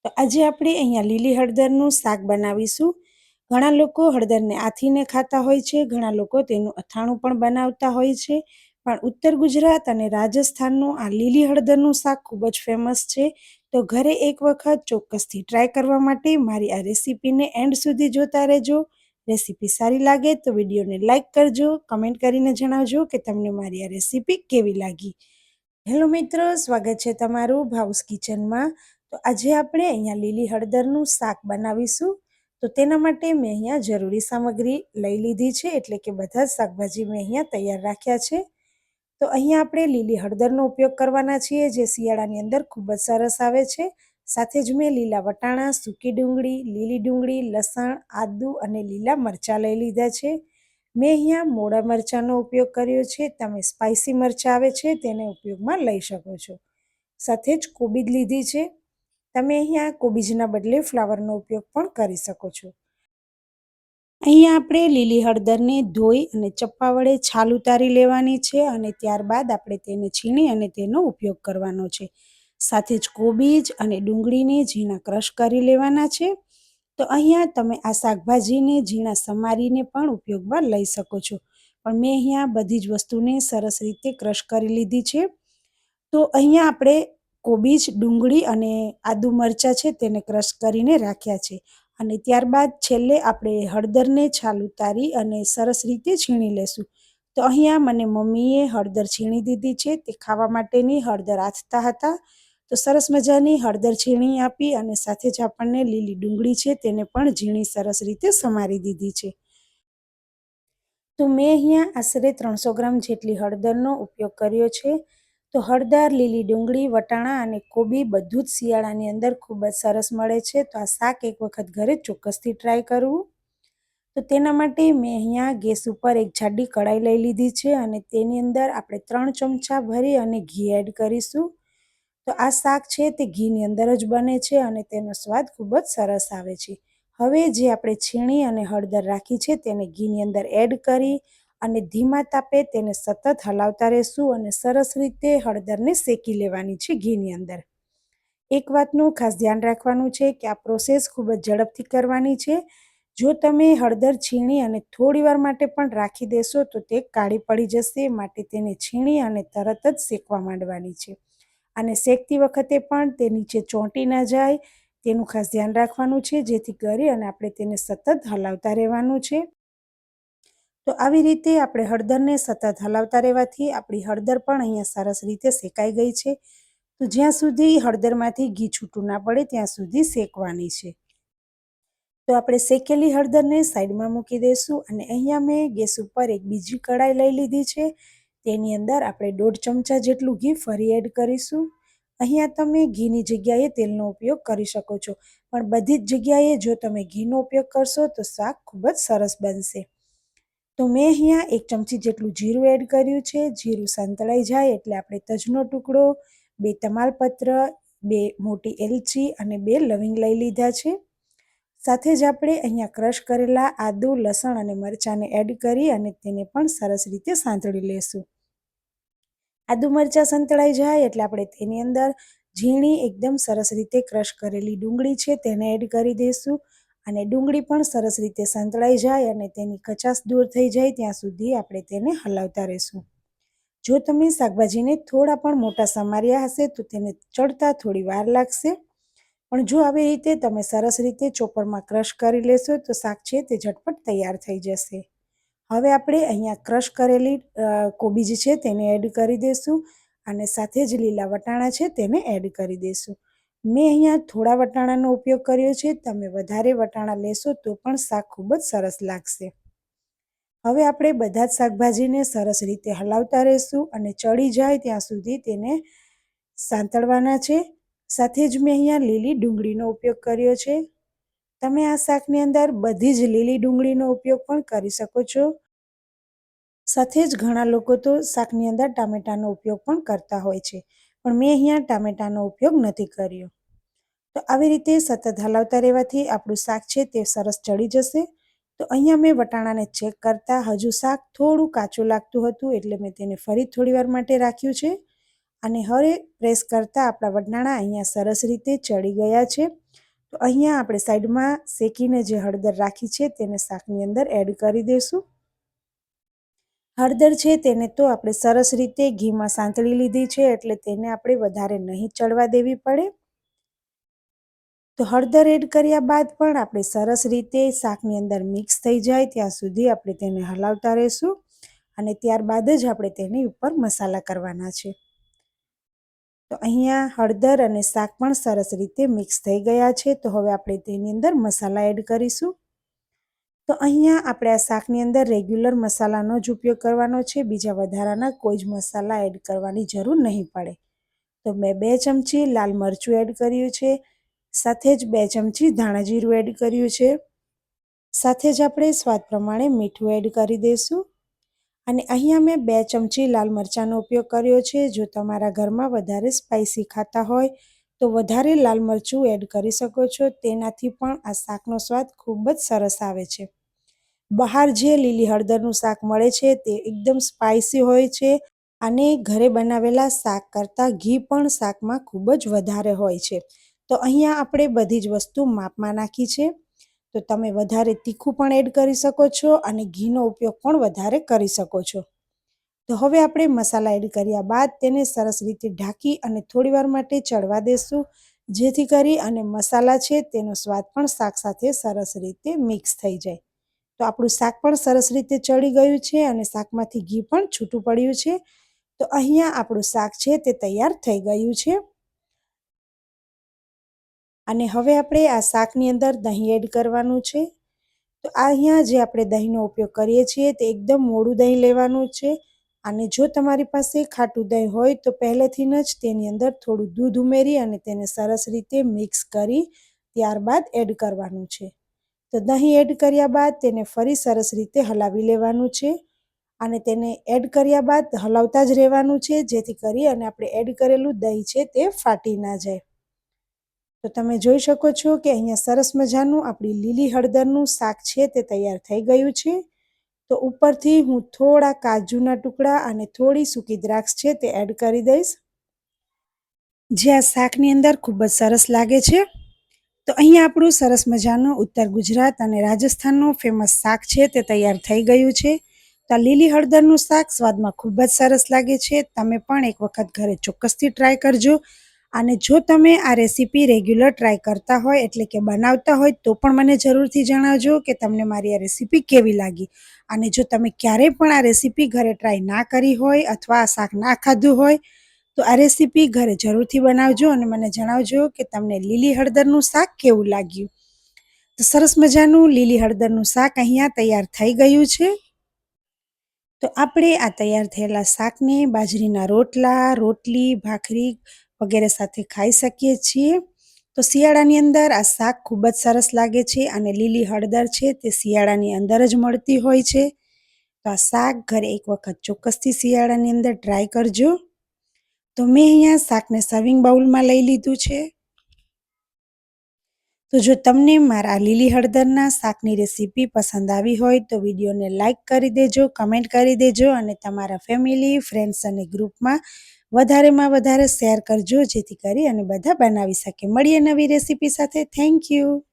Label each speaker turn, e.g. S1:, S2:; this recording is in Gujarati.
S1: તો આજે આપણે અહીંયા લીલી હળદરનું શાક બનાવીશું. ઘણા લોકો હળદરને આથીને ખાતા હોય છે, ઘણા લોકો તેનું અથાણું પણ બનાવતા હોય છે. પણ ઉત્તર ગુજરાત અને રાજસ્થાનનું આ લીલી હળદરનું શાક ખૂબ જ ફેમસ છે. તો ઘરે એક વખત ચોક્કસથી ટ્રાય કરવા માટે મારી આ રેસીપીને એન્ડ સુધી જોતા રહેજો. રેસીપી સારી લાગે તો વિડીયોને લાઇક કરજો, કમેન્ટ કરીને જણાવજો કે તમને મારી આ રેસીપી કેવી લાગી. હેલો મિત્રો, સ્વાગત છે તમારું ભાઉસ કિચનમાં. તો આજે આપણે અહીંયા લીલી હળદરનું શાક બનાવીશું. તો તેના માટે મેં અહીંયા જરૂરી સામગ્રી લઈ લીધી છે, એટલે કે બધા જ શાકભાજી મેં અહીંયા તૈયાર રાખ્યા છે. તો અહીંયા આપણે લીલી હળદરનો ઉપયોગ કરવાના છીએ, જે શિયાળાની અંદર ખૂબ જ સરસ આવે છે. સાથે જ મેં લીલા વટાણા, સૂકી ડુંગળી, લીલી ડુંગળી, લસણ, આદુ અને લીલા મરચાં લઈ લીધા છે. મેં અહીંયા મોડા મરચાંનો ઉપયોગ કર્યો છે, તમે સ્પાઇસી મરચાં આવે છે તેને ઉપયોગમાં લઈ શકો છો. સાથે જ કોબીજ લીધી છે, તમે અહીંયા કોબીજના બદલે ફ્લાવરનો ઉપયોગ પણ કરી શકો છો. અહીંયા આપણે લીલી હળદરને ધોઈ અને ચપ્પા વડે છાલ ઉતારી લેવાની છે અને ત્યારબાદ આપણે તેને છીણી અને તેનો ઉપયોગ કરવાનો છે. સાથે જ કોબીજ અને ડુંગળીને ઝીણા ક્રશ કરી લેવાના છે. તો અહીંયા તમે આ શાકભાજીને ઝીણા સમારીને પણ ઉપયોગમાં લઈ શકો છો, પણ મેં અહીંયા બધી જ વસ્તુને સરસ રીતે ક્રશ કરી લીધી છે. તો અહીંયા આપણે કોબીજ, ડુંગળી અને આદુ મરચાં છે તેને ક્રશ કરીને રાખ્યા છે. અને ત્યારબાદ છેલ્લે આપણે હળદરને છાલ ઉતારી અને સરસ રીતે છીણી લેશું. તો અહીંયા મને મમ્મીએ હળદર છીણી દીધી છે, તે ખાવા માટેની હળદર આથતા હતા. તો સરસ મજાની હળદર છીણી આપી અને સાથે જ આપણને લીલી ડુંગળી છે તેને પણ ઝીણી સરસ રીતે સમારી દીધી છે. તો મેં અહીંયા આશરે 300 ગ્રામ જેટલી હળદરનો ઉપયોગ કર્યો છે. તો હળદર, લીલી ડુંગળી, વટાણા અને કોબી બધું જ શિયાળાની અંદર ખૂબ જ સરસ મળે છે. તો આ શાક એક વખત ઘરે ચોક્કસથી ટ્રાય કરવું. તો તેના માટે મેં અહીંયા ગેસ ઉપર એક જાડી કઢાઈ લઈ લીધી છે અને તેની અંદર આપણે 3 ચમચા ભરી અને ઘી એડ કરીશું. તો આ શાક છે તે ઘીની અંદર જ બને છે અને તેનો સ્વાદ ખૂબ જ સરસ આવે છે. હવે જે આપણે છીણી અને હળદર રાખી છે તેને ઘીની અંદર એડ કરી અને ધીમા તાપે તેને સતત હલાવતા રહેશું અને સરસ રીતે હળદરને શેકી લેવાની છે ઘીની અંદર. એક વાતનું ખાસ ધ્યાન રાખવાનું છે કે આ પ્રોસેસ ખૂબ જ ઝડપથી કરવાની છે. જો તમે હળદર છીણી અને થોડી વાર માટે પણ રાખી દેશો તો તે કાળી પડી જશે, માટે તેને છીણી અને તરત જ શેકવા માંડવાની છે. અને શેકતી વખતે પણ તે નીચે ચોંટી ના જાય તેનું ખાસ ધ્યાન રાખવાનું છે, જેથી કરી અને આપણે તેને સતત હલાવતા રહેવાનું છે. તો આવી રીતે આપણે હળદરને સતત હલાવતા રહેવાથી આપણી હળદર પણ અહીંયા સરસ રીતે શેકાઈ ગઈ છે. તો જ્યાં સુધી હળદરમાંથી ઘી છૂટું ના પડે ત્યાં સુધી શેકવાની છે. તો આપણે શેકેલી હળદરને સાઈડમાં મૂકી દઈશું અને અહીંયા મેં ગેસ ઉપર એક બીજી કઢાઈ લઈ લીધી છે. તેની અંદર આપણે 1.5 ચમચા જેટલું ઘી ફરી એડ કરીશું. અહીંયા તમે ઘીની જગ્યાએ તેલનો ઉપયોગ કરી શકો છો, પણ બધી જ જગ્યાએ જો તમે ઘીનો ઉપયોગ કરશો તો શાક ખૂબ જ સરસ બનશે. તો મેં અહીંયા 1 ચમચી જેટલું જીરું એડ કર્યું છે. જીરું સંતળાઈ જાય એટલે આપણે તજનો ટુકડો, 2 તમાલપત્ર, 2 મોટી એલચી અને 2 લવિંગ લઈ લીધા છે. સાથે જ આપણે અહીંયા ક્રશ કરેલા આદુ, લસણ અને મરચાંને એડ કરી અને તેને પણ સરસ રીતે સાંતળી લેશું. આદુ મરચાં સંતળાઈ જાય એટલે આપણે તેની અંદર ઝીણી એકદમ સરસ રીતે ક્રશ કરેલી ડુંગળી છે તેને એડ કરી દઈશું અને ડુંગળી પણ સરસ રીતે સંતળાઈ જાય અને તેની કચાશ દૂર થઈ જાય ત્યાં સુધી આપણે તેને હલાવતા રહેશું. જો તમે શાકભાજીને થોડા પણ મોટા સમાર્યા હશે તો તેને ચડતા થોડી વાર લાગશે, પણ જો આવી રીતે તમે સરસ રીતે ચોપરમાં ક્રશ કરી લેશો તો શાક છે તે ઝટપટ તૈયાર થઈ જશે. હવે આપણે અહીંયા ક્રશ કરેલી કોબીજ છે તેને એડ કરી દઈશું અને સાથે જ લીલા વટાણા છે તેને એડ કરી દઈશું. મેં અહીંયા થોડા વટાણાનો ઉપયોગ કર્યો છે, તમે વધારે વટાણા લેશો તો પણ શાક ખૂબ જ સરસ લાગશે. હવે આપણે બધા જ શાકભાજીને સરસ રીતે હલાવતા રહીશું અને ચડી જાય ત્યાં સુધી તેને સાંતળવાના છે. સાથે જ મેં અહીંયા લીલી ડુંગળીનો ઉપયોગ કર્યો છે. તમે આ શાકની અંદર બધી જ લીલી ડુંગળીનો ઉપયોગ પણ કરી શકો છો. સાથે જ ઘણા લોકો તો શાકની અંદર ટામેટાનો ઉપયોગ પણ કરતા હોય છે, પણ મેં અહીંયા ટામેટાનો ઉપયોગ નથી કર્યો. તો આવી રીતે સતત હલાવતા રહેવાથી આપણું શાક છે તે સરસ ચડી જશે. તો અહીંયા મેં વટાણાને ચેક કરતાં હજુ શાક થોડું કાચું લાગતું હતું, એટલે મેં તેને ફરી થોડી વાર માટે રાખ્યું છે અને હવે પ્રેસ કરતાં આપણા વટાણા અહીંયા સરસ રીતે ચડી ગયા છે. તો અહીંયા આપણે સાઈડમાં શેકીને જે હળદર રાખી છે તેને શાકની અંદર એડ કરી દઈશું. હળદર છે તેને તો આપણે સરસ રીતે ઘીમાં સાંતળી લીધી છે, એટલે તેને આપણે વધારે નહીં ચડવા દેવી પડે. તો હળદર એડ કર્યા બાદ પણ આપણે સરસ રીતે શાકની અંદર મિક્સ થઈ જાય ત્યાં સુધી આપણે તેને હલાવતા રહીશું, અને ત્યારબાદ જ આપણે તેની ઉપર મસાલા કરવાના છે. તો અહીંયા હળદર અને શાક પણ સરસ રીતે મિક્સ થઈ ગયા છે. તો હવે આપણે તેની અંદર મસાલા એડ કરીશું. તો અહીંયા આપણે આ શાકની અંદર રેગ્યુલર મસાલાનો જ ઉપયોગ કરવાનો છે, બીજા વધારાના કોઈ જ મસાલા એડ કરવાની જરૂર નહીં પડે. તો મેં 2 ચમચી લાલ મરચું એડ કર્યું છે, સાથે જ 2 ચમચી ધાણા જીરું એડ કર્યું છે, સાથે જ આપણે સ્વાદ પ્રમાણે મીઠું એડ કરી દઈશું. અને અહીંયા મેં 2 ચમચી લાલ મરચાંનો ઉપયોગ કર્યો છે. જો તમારા ઘરમાં વધારે સ્પાઇસી ખાતા હોય તો વધારે લાલ મરચું એડ કરી શકો છો, તેનાથી પણ આ શાકનો સ્વાદ ખૂબ જ સરસ આવે છે. બહાર જે લીલી હળદરનું શાક મળે છે તે એકદમ સ્પાઇસી હોય છે, અને ઘરે બનાવેલા શાક કરતાં ઘી પણ શાકમાં ખૂબ જ વધારે હોય છે. તો અહીંયા આપણે બધી જ વસ્તુ માપમાં નાખી છે. તો તમે વધારે તીખું પણ એડ કરી શકો છો અને ઘીનો ઉપયોગ પણ વધારે કરી શકો છો. તો હવે આપણે મસાલા એડ કર્યા બાદ તેને સરસ રીતે ઢાંકી અને થોડીવાર માટે ચડવા દેશું, જેથી કરી અને મસાલા છે તેનો સ્વાદ પણ શાક સાથે સરસ રીતે મિક્સ થઈ જાય. તો આપણું શાક પણ સરસ રીતે ચડી ગયું છે અને શાકમાંથી ઘી પણ છૂટું પડ્યું છે. તો અહીંયા આપણું શાક છે તે તૈયાર થઈ ગયું છે. અને હવે આપણે આ શાકની અંદર દહીં એડ કરવાનું છે. તો અહીંયા જે આપણે દહીંનો ઉપયોગ કરીએ છીએ તે એકદમ મોડું દહીં લેવાનું છે. અને જો તમારી પાસે ખાટું દહીં હોય તો પહેલેથી જ તેની અંદર થોડું દૂધ ઉમેરી અને તેને સરસ રીતે મિક્સ કરી ત્યારબાદ એડ કરવાનું છે. તો દહીં એડ કર્યા બાદ તેને ફરી સરસ રીતે હલાવી લેવાનું છે, અને તેને એડ કર્યા બાદ હલાવતા જ રહેવાનું છે, જેથી કરી અને આપણે એડ કરેલું દહીં છે તે ફાટી ના જાય. તો તમે જોઈ શકો છો કે અહીંયા સરસ મજાનું આપણી લીલી હળદરનું શાક છે તે તૈયાર થઈ ગયું છે. તો ઉપરથી હું થોડા કાજુના ટુકડા અને થોડી સૂકી દ્રાક્ષ છે તે એડ કરી દઈશ, જે આ શાકની અંદર ખૂબ જ સરસ લાગે છે. તો અહીંયા આપણું સરસ મજાનું ઉત્તર ગુજરાત અને રાજસ્થાનનું ફેમસ શાક છે તે તૈયાર થઈ ગયું છે. તો આ લીલી હળદરનું શાક સ્વાદમાં ખૂબ જ સરસ લાગે છે. તમે પણ એક વખત ઘરે ચોક્કસથી ટ્રાય કરજો. અને જો તમે આ રેસીપી રેગ્યુલર ટ્રાય કરતા હોય, એટલે કે બનાવતા હોય, તો પણ મને જરૂરથી જણાવજો કે તમને મારી આ રેસીપી કેવી લાગી. અને જો તમે ક્યારેય પણ આ રેસીપી ઘરે ટ્રાય ના કરી હોય અથવા આ શાક ના ખાધું હોય, તો આ રેસીપી ઘરે જરૂરથી બનાવજો અને મને જણાવજો કે તમને લીલી હળદરનું શાક કેવું લાગ્યું. તો સરસ મજાનું લીલી હળદરનું શાક અહીંયા તૈયાર થઈ ગયું છે. તો આપણે આ તૈયાર થયેલા શાકને બાજરીના રોટલા, રોટલી, ભાખરી વગેરે સાથે ખાઈ શકીએ છીએ. તો શિયાળાની અંદર આ શાક ખૂબ જ સરસ લાગે છે, અને લીલી હળદર છે તે શિયાળાની અંદર જ મળતી હોય છે. તો આ શાક ઘરે એક વખત ચોક્કસથી શિયાળાની અંદર ટ્રાય કરજો. તો મેં અહીંયા શાકને સર્વિંગ બાઉલમાં લઈ લીધું છે. તો જો તમને મારા લીલી હળદરના શાકની રેસીપી પસંદ આવી હોય તો વિડીયોને લાઇક કરી દેજો, કમેન્ટ કરી દેજો, અને તમારા ફેમિલી, ફ્રેન્ડ્સ અને ગ્રુપમાં વધારેમાં વધારે શેર કરજો, જેથી કરી અને બધા બનાવી શકે. મળીએ નવી રેસીપી સાથે. Thank you.